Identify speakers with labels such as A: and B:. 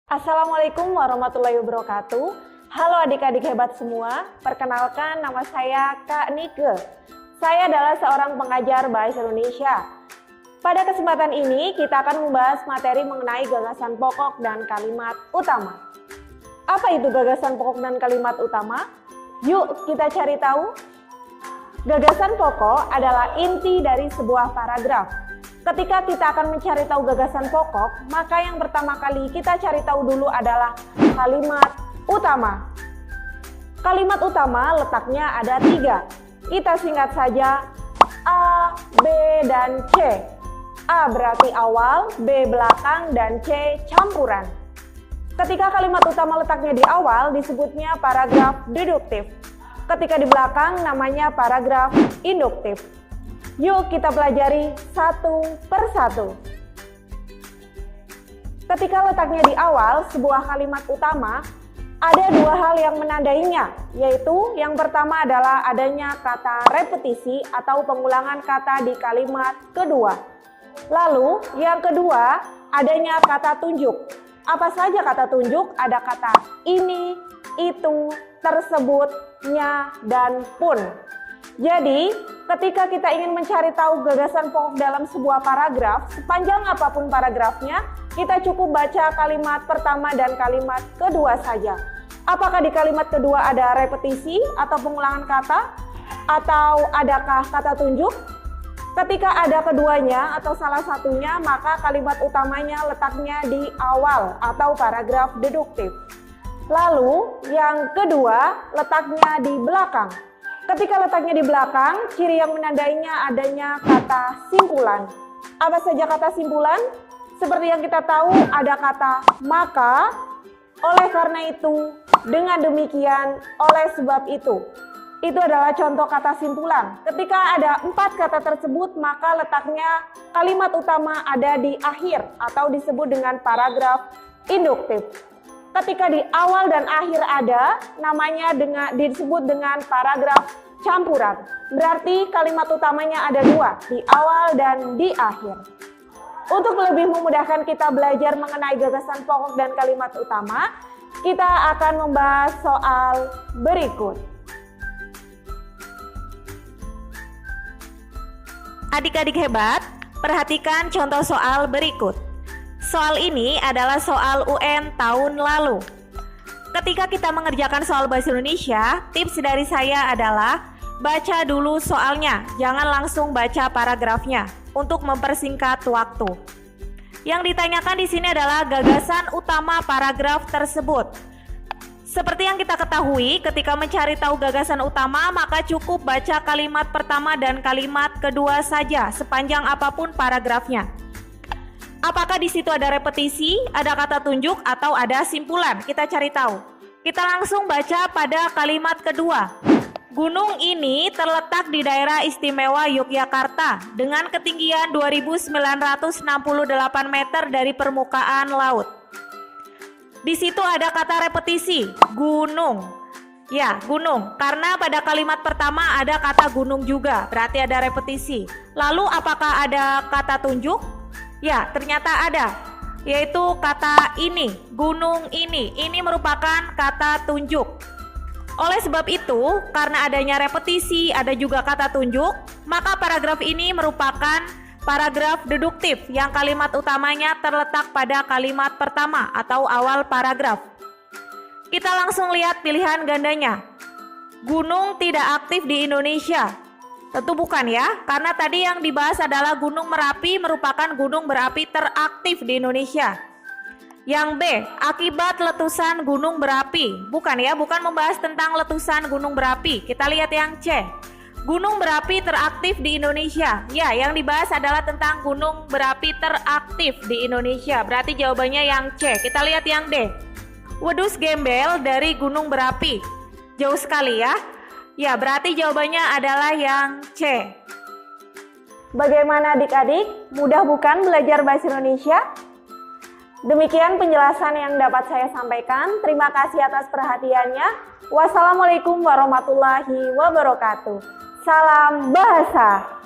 A: Assalamualaikum warahmatullahi wabarakatuh. Halo adik-adik hebat semua, perkenalkan nama saya Kak Nike. Saya adalah seorang pengajar Bahasa Indonesia. Pada kesempatan ini kita akan membahas materi mengenai gagasan pokok dan kalimat utama. Apa itu gagasan pokok dan kalimat utama? Yuk kita cari tahu. Gagasan pokok adalah inti dari sebuah paragraf. Ketika kita akan mencari tahu gagasan pokok, maka yang pertama kali kita cari tahu dulu adalah kalimat utama. Kalimat utama letaknya ada 3. Kita singkat saja A, B, dan C. A berarti awal, B belakang, dan C campuran. Ketika kalimat utama letaknya di awal disebutnya paragraf deduktif. Ketika di belakang namanya paragraf induktif. Yuk kita pelajari satu persatu. Ketika letaknya di awal sebuah kalimat utama, ada 2 hal yang menandainya, yaitu yang pertama adalah adanya kata repetisi atau pengulangan kata di kalimat kedua. Lalu yang kedua adanya kata tunjuk. Apa saja kata tunjuk? Ada kata ini, itu, tersebut, nya, dan pun. Jadi, ketika kita ingin mencari tahu gagasan pokok dalam sebuah paragraf, sepanjang apapun paragrafnya, kita cukup baca kalimat pertama dan kalimat kedua saja. Apakah di kalimat kedua ada repetisi atau pengulangan kata? Atau adakah kata tunjuk? Ketika ada keduanya atau salah satunya, maka kalimat utamanya letaknya di awal atau paragraf deduktif. Lalu, yang kedua letaknya di belakang. Ketika letaknya di belakang, ciri yang menandainya adanya kata simpulan. Apa saja kata simpulan? Seperti yang kita tahu ada kata maka, oleh karena itu, dengan demikian, oleh sebab itu. Itu adalah contoh kata simpulan. Ketika ada 4 kata tersebut, maka letaknya kalimat utama ada di akhir atau disebut dengan paragraf induktif. Ketika di awal dan akhir ada, namanya disebut dengan paragraf campuran. Berarti kalimat utamanya ada 2, di awal dan di akhir. Untuk lebih memudahkan kita belajar mengenai gagasan pokok dan kalimat utama, kita akan membahas soal berikut. Adik-adik hebat, perhatikan contoh soal berikut. Soal ini adalah soal UN tahun lalu. Ketika kita mengerjakan soal bahasa Indonesia, tips dari saya adalah baca dulu soalnya, jangan langsung baca paragrafnya untuk mempersingkat waktu. Yang ditanyakan di sini adalah gagasan utama paragraf tersebut. Seperti yang kita ketahui, ketika mencari tahu gagasan utama, maka cukup baca kalimat pertama dan kalimat kedua saja, sepanjang apapun paragrafnya. Apakah di situ ada repetisi, ada kata tunjuk, atau ada simpulan? Kita cari tahu. Kita langsung baca pada kalimat kedua. Gunung ini terletak di daerah istimewa Yogyakarta dengan ketinggian 2.968 meter dari permukaan laut. Di situ ada kata repetisi, gunung. Ya, gunung. Karena pada kalimat pertama ada kata gunung juga, berarti ada repetisi. Lalu apakah ada kata tunjuk? Ya, ternyata ada, yaitu kata ini, gunung ini. Ini merupakan kata tunjuk. Oleh sebab itu, karena adanya repetisi, ada juga kata tunjuk, maka paragraf ini merupakan paragraf deduktif yang kalimat utamanya terletak pada kalimat pertama atau awal paragraf. Kita langsung lihat pilihan gandanya. Gunung tidak aktif di Indonesia. Tentu bukan ya, karena tadi yang dibahas adalah Gunung Merapi merupakan gunung berapi teraktif di Indonesia. Yang B, akibat letusan gunung berapi. Bukan ya, bukan membahas tentang letusan gunung berapi. Kita lihat yang C, gunung berapi teraktif di Indonesia. Ya, yang dibahas adalah tentang gunung berapi teraktif di Indonesia. Berarti jawabannya yang C. Kita lihat yang D, wedus gembel dari gunung berapi. Jauh sekali ya. Ya, berarti jawabannya adalah yang C. Bagaimana adik-adik? Mudah bukan belajar bahasa Indonesia? Demikian penjelasan yang dapat saya sampaikan. Terima kasih atas perhatiannya. Wassalamualaikum warahmatullahi wabarakatuh. Salam bahasa.